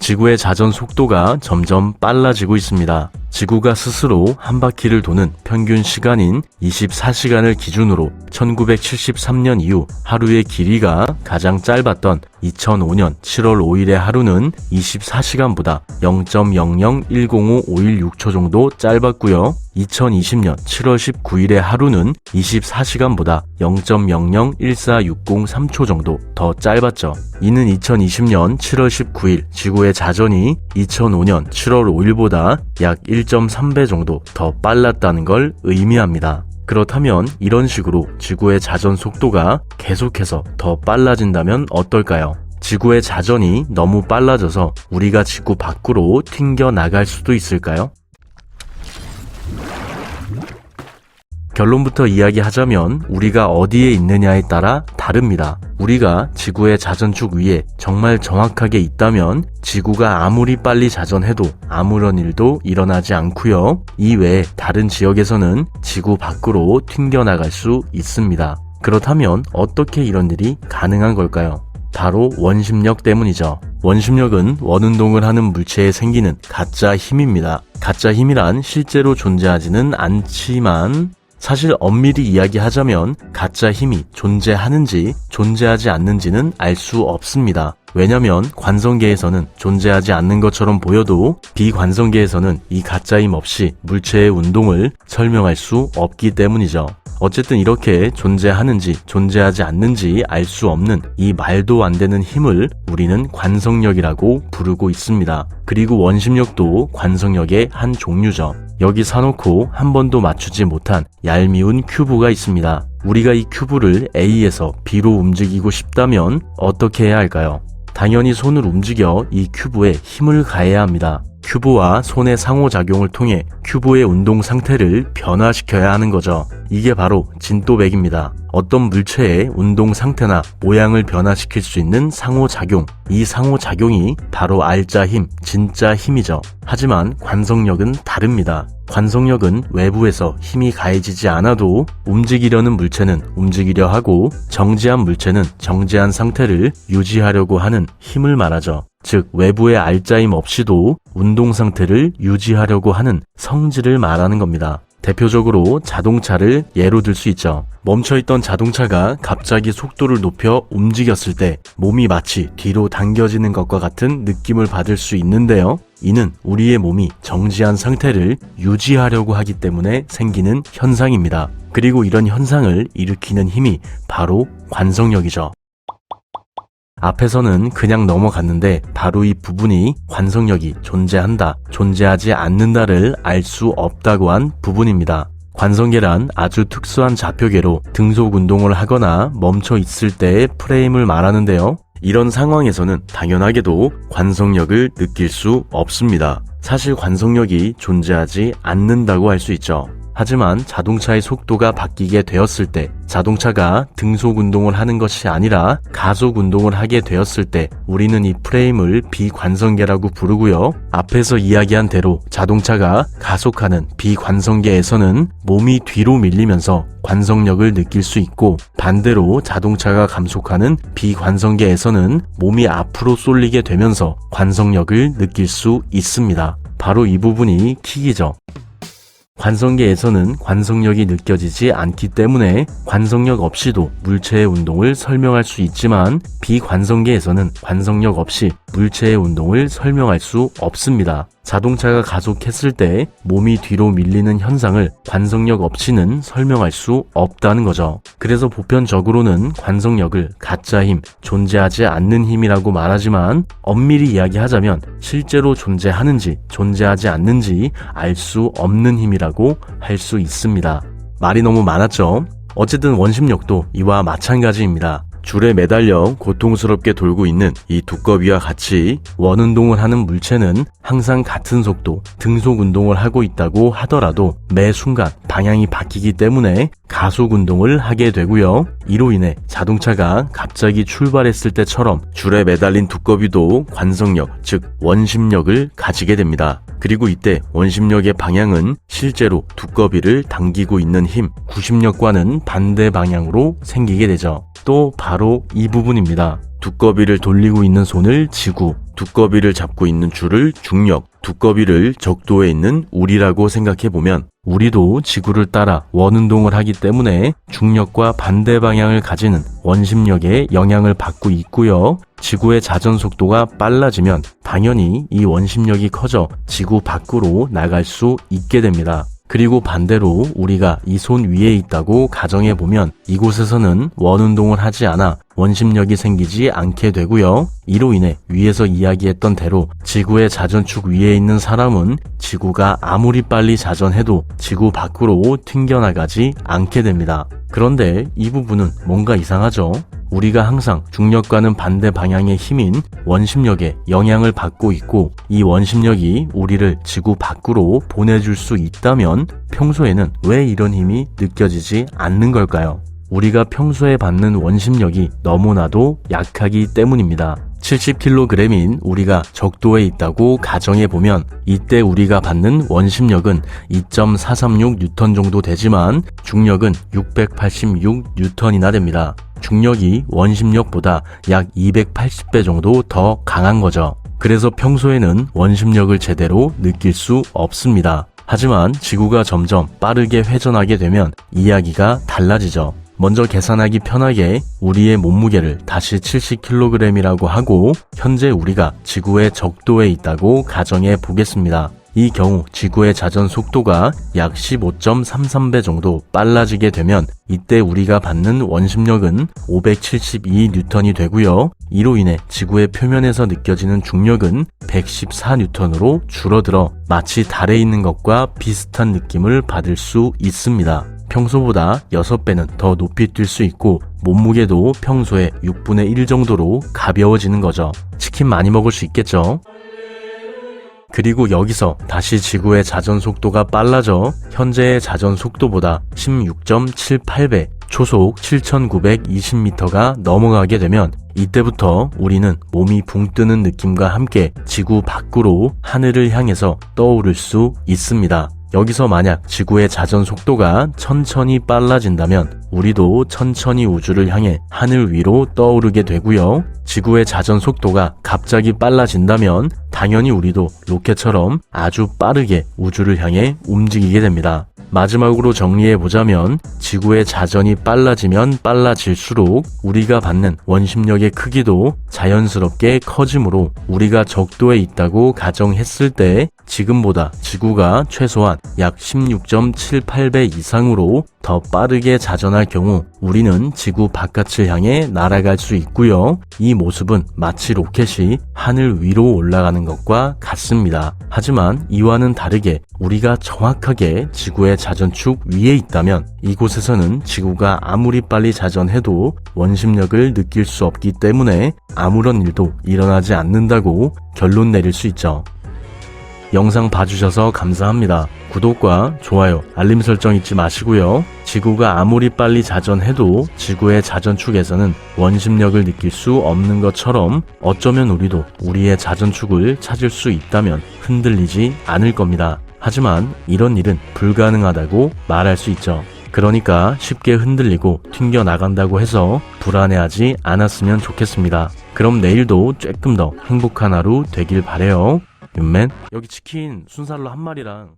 지구의 자전 속도가 점점 빨라지고 있습니다. 지구가 스스로 한 바퀴를 도는 평균 시간인 24시간을 기준으로 1973년 이후 하루의 길이가 가장 짧았던 2005년 7월 5일의 하루는 24시간보다 0.0010556초 정도 짧았고요. 2020년 7월 19일의 하루는 24시간보다 0.00146003초 정도 더 짧았죠. 이는 2020년 7월 19일 지구의 자전이 2005년 7월 5일보다 약 1.3배 정도 더 빨랐다는 걸 의미합니다. 그렇다면 이런 식으로 지구의 자전 속도가 계속해서 더 빨라진다면 어떨까요? 지구의 자전이 너무 빨라져서 우리가 지구 밖으로 튕겨 나갈 수도 있을까요? 결론부터 이야기하자면 우리가 어디에 있느냐에 따라 다릅니다. 우리가 지구의 자전축 위에 정말 정확하게 있다면 지구가 아무리 빨리 자전해도 아무런 일도 일어나지 않고요. 이외에 다른 지역에서는 지구 밖으로 튕겨나갈 수 있습니다. 그렇다면 어떻게 이런 일이 가능한 걸까요? 바로 원심력 때문이죠. 원심력은 원운동을 하는 물체에 생기는 가짜 힘입니다. 가짜 힘이란 실제로 존재하지는 않지만 사실 엄밀히 이야기하자면 가짜 힘이 존재하는지 존재하지 않는지는 알 수 없습니다. 왜냐면 관성계에서는 존재하지 않는 것처럼 보여도 비관성계에서는 이 가짜 힘 없이 물체의 운동을 설명할 수 없기 때문이죠. 어쨌든 이렇게 존재하는지 존재하지 않는지 알 수 없는 이 말도 안 되는 힘을 우리는 관성력이라고 부르고 있습니다. 그리고 원심력도 관성력의 한 종류죠. 여기 사놓고 한 번도 맞추지 못한 얄미운 큐브가 있습니다. 우리가 이 큐브를 A에서 B로 움직이고 싶다면 어떻게 해야 할까요? 당연히 손을 움직여 이 큐브에 힘을 가해야 합니다. 큐브와 손의 상호작용을 통해 큐브의 운동 상태를 변화시켜야 하는 거죠. 이게 바로 진또백입니다. 어떤 물체의 운동 상태나 모양을 변화시킬 수 있는 상호작용, 이 상호작용이 바로 알짜 힘, 진짜 힘이죠. 하지만 관성력은 다릅니다. 관성력은 외부에서 힘이 가해지지 않아도 움직이려는 물체는 움직이려 하고 정지한 물체는 정지한 상태를 유지하려고 하는 힘을 말하죠. 즉 외부의 알짜 힘 없이도 운동 상태를 유지하려고 하는 성질을 말하는 겁니다. 대표적으로 자동차를 예로 들 수 있죠. 멈춰있던 자동차가 갑자기 속도를 높여 움직였을 때 몸이 마치 뒤로 당겨지는 것과 같은 느낌을 받을 수 있는데요. 이는 우리의 몸이 정지한 상태를 유지하려고 하기 때문에 생기는 현상입니다. 그리고 이런 현상을 일으키는 힘이 바로 관성력이죠. 앞에서는 그냥 넘어갔는데 바로 이 부분이 관성력이 존재한다, 존재하지 않는다를 알 수 없다고 한 부분입니다. 관성계란 아주 특수한 좌표계로 등속 운동을 하거나 멈춰 있을 때의 프레임을 말하는데요. 이런 상황에서는 당연하게도 관성력을 느낄 수 없습니다. 사실 관성력이 존재하지 않는다고 할 수 있죠. 하지만 자동차의 속도가 바뀌게 되었을 때, 자동차가 등속 운동을 하는 것이 아니라 가속 운동을 하게 되었을 때 우리는 이 프레임을 비관성계라고 부르고요. 앞에서 이야기한 대로 자동차가 가속하는 비관성계에서는 몸이 뒤로 밀리면서 관성력을 느낄 수 있고, 반대로 자동차가 감속하는 비관성계에서는 몸이 앞으로 쏠리게 되면서 관성력을 느낄 수 있습니다. 바로 이 부분이 킥이죠. 관성계에서는 관성력이 느껴지지 않기 때문에 관성력 없이도 물체의 운동을 설명할 수 있지만 비관성계에서는 관성력 없이 물체의 운동을 설명할 수 없습니다. 자동차가 가속했을 때 몸이 뒤로 밀리는 현상을 관성력 없이는 설명할 수 없다는 거죠. 그래서 보편적으로는 관성력을 가짜 힘, 존재하지 않는 힘이라고 말하지만 엄밀히 이야기하자면 실제로 존재하는지 존재하지 않는지 알 수 없는 힘이라고 할 수 있습니다. 말이 너무 많았죠? 어쨌든 원심력도 이와 마찬가지입니다. 줄에 매달려 고통스럽게 돌고 있는 이 두꺼비와 같이 원운동을 하는 물체는 항상 같은 속도, 등속 운동을 하고 있다고 하더라도 매 순간 방향이 바뀌기 때문에 가속 운동을 하게 되고요. 이로 인해 자동차가 갑자기 출발했을 때처럼 줄에 매달린 두꺼비도 관성력, 즉 원심력을 가지게 됩니다. 그리고 이때 원심력의 방향은 실제로 두꺼비를 당기고 있는 힘, 구심력과는 반대 방향으로 생기게 되죠. 또 바로 이 부분입니다. 두꺼비를 돌리고 있는 손을 쥐고 두꺼비를 잡고 있는 줄을 중력, 두꺼비를 적도에 있는 우리라고 생각해보면 우리도 지구를 따라 원운동을 하기 때문에 중력과 반대 방향을 가지는 원심력에 영향을 받고 있고요. 지구의 자전 속도가 빨라지면 당연히 이 원심력이 커져 지구 밖으로 나갈 수 있게 됩니다. 그리고 반대로 우리가 이 손 위에 있다고 가정해보면 이곳에서는 원운동을 하지 않아 원심력이 생기지 않게 되고요. 이로 인해 위에서 이야기했던 대로 지구의 자전축 위에 있는 사람은 지구가 아무리 빨리 자전해도 지구 밖으로 튕겨나가지 않게 됩니다. 그런데 이 부분은 뭔가 이상하죠? 우리가 항상 중력과는 반대 방향의 힘인 원심력에 영향을 받고 있고 이 원심력이 우리를 지구 밖으로 보내줄 수 있다면 평소에는 왜 이런 힘이 느껴지지 않는 걸까요? 우리가 평소에 받는 원심력이 너무나도 약하기 때문입니다. 70kg인 우리가 적도에 있다고 가정해보면 이때 우리가 받는 원심력은 2.436N 정도 되지만 중력은 686N이나 됩니다. 중력이 원심력보다 약 280배 정도 더 강한 거죠. 그래서 평소에는 원심력을 제대로 느낄 수 없습니다. 하지만 지구가 점점 빠르게 회전하게 되면 이야기가 달라지죠. 먼저 계산하기 편하게 우리의 몸무게를 다시 70kg이라고 하고 현재 우리가 지구의 적도에 있다고 가정해 보겠습니다. 이 경우 지구의 자전 속도가 약 15.33배 정도 빨라지게 되면 이때 우리가 받는 원심력은 572N이 되고요. 이로 인해 지구의 표면에서 느껴지는 중력은 114N으로 줄어들어 마치 달에 있는 것과 비슷한 느낌을 받을 수 있습니다. 평소보다 6배는 더 높이 뛸 수 있고 몸무게도 평소의 6분의 1 정도로 가벼워지는 거죠. 치킨 많이 먹을 수 있겠죠? 그리고 여기서 다시 지구의 자전 속도가 빨라져 현재의 자전 속도보다 16.78배, 초속 7,920m가 넘어가게 되면 이때부터 우리는 몸이 붕 뜨는 느낌과 함께 지구 밖으로 하늘을 향해서 떠오를 수 있습니다. 여기서 만약 지구의 자전 속도가 천천히 빨라진다면 우리도 천천히 우주를 향해 하늘 위로 떠오르게 되고요. 지구의 자전 속도가 갑자기 빨라진다면 당연히 우리도 로켓처럼 아주 빠르게 우주를 향해 움직이게 됩니다. 마지막으로 정리해보자면 지구의 자전이 빨라지면 빨라질수록 우리가 받는 원심력의 크기도 자연스럽게 커지므로 우리가 적도에 있다고 가정했을 때 지금보다 지구가 최소한 약 16.78배 이상으로 더 빠르게 자전할 경우 우리는 지구 바깥을 향해 날아갈 수 있고요. 이 모습은 마치 로켓이 하늘 위로 올라가는 것과 같습니다. 하지만 이와는 다르게 우리가 정확하게 지구의 자전축 위에 있다면 이곳에서는 지구가 아무리 빨리 자전해도 원심력을 느낄 수 없기 때문에 아무런 일도 일어나지 않는다고 결론 내릴 수 있죠. 영상 봐주셔서 감사합니다. 구독과 좋아요, 알림 설정 잊지 마시고요. 지구가 아무리 빨리 자전해도 지구의 자전축에서는 원심력을 느낄 수 없는 것처럼 어쩌면 우리도 우리의 자전축을 찾을 수 있다면 흔들리지 않을 겁니다. 하지만 이런 일은 불가능하다고 말할 수 있죠. 그러니까 쉽게 흔들리고 튕겨나간다고 해서 불안해하지 않았으면 좋겠습니다. 그럼 내일도 조금 더 행복한 하루 되길 바래요. 윤맨, 여기 치킨 순살로 한 마리랑